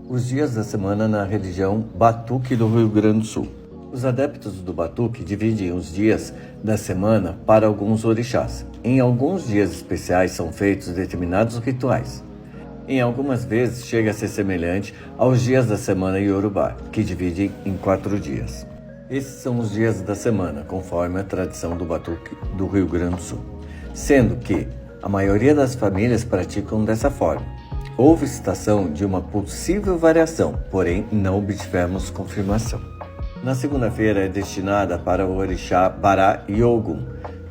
Os dias da semana na religião Batuque do Rio Grande do Sul. Os adeptos do Batuque dividem os dias da semana para alguns orixás. Em alguns dias especiais são feitos determinados rituais. Em algumas vezes chega a ser semelhante aos dias da semana iorubá, que dividem em 4 dias. Esses são os dias da semana, conforme a tradição do Batuque do Rio Grande do Sul, sendo que a maioria das famílias praticam dessa forma. Houve citação de uma possível variação, porém não obtivemos confirmação. Na segunda-feira é destinada para o orixá Bará e Ogum.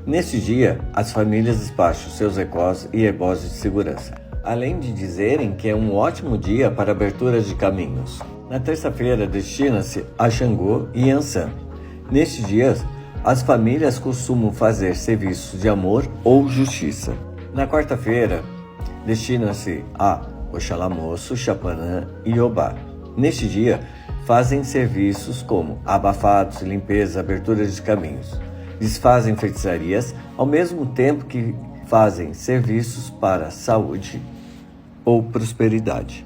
Neste dia, as famílias despacham seus recós e ebós de segurança, além de dizerem que é um ótimo dia para abertura de caminhos. Na terça-feira destina-se a Xangô e Ançã. Nestes dias, as famílias costumam fazer serviços de amor ou justiça. Na quarta-feira, destina-se a Oxalá Moço, Xapanã e Obá. Neste dia, fazem serviços como abafados, limpeza, abertura de caminhos. Desfazem feitiçarias, ao mesmo tempo que fazem serviços para saúde ou prosperidade.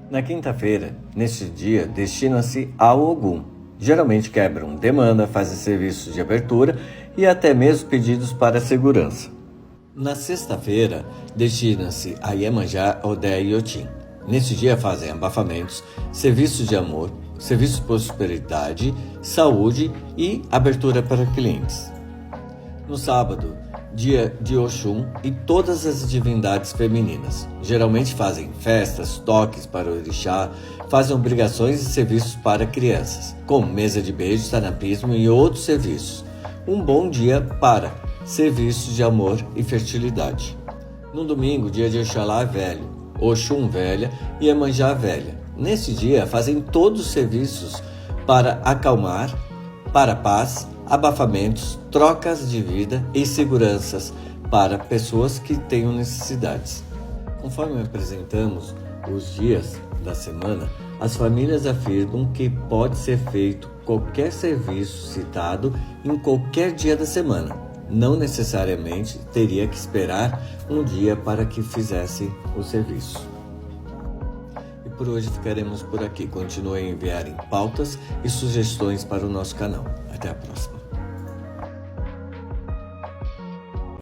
Na quinta-feira, neste dia, destina-se a Ogum. Geralmente quebram demanda, fazem serviços de abertura e até mesmo pedidos para segurança. Na sexta-feira, destina-se a Iemanjá, Odé e Otim. Neste dia fazem abafamentos, serviços de amor, serviços de prosperidade, saúde e abertura para clientes. No sábado, dia de Oxum e todas as divindades femininas. Geralmente fazem festas, toques para o orixá, fazem obrigações e serviços para crianças, como mesa de beijo, tanapismo e outros serviços. Um bom dia para serviços de amor e fertilidade. No domingo, dia de Oxalá velho, Oxum velha e Iemanjá velha. Neste dia, fazem todos os serviços para acalmar, para paz, abafamentos, trocas de vida e seguranças para pessoas que tenham necessidades. Conforme apresentamos os dias da semana, as famílias afirmam que pode ser feito qualquer serviço citado em qualquer dia da semana. Não necessariamente teria que esperar um dia para que fizesse o serviço. E por hoje ficaremos por aqui. Continue a enviarem pautas e sugestões para o nosso canal. Até a próxima.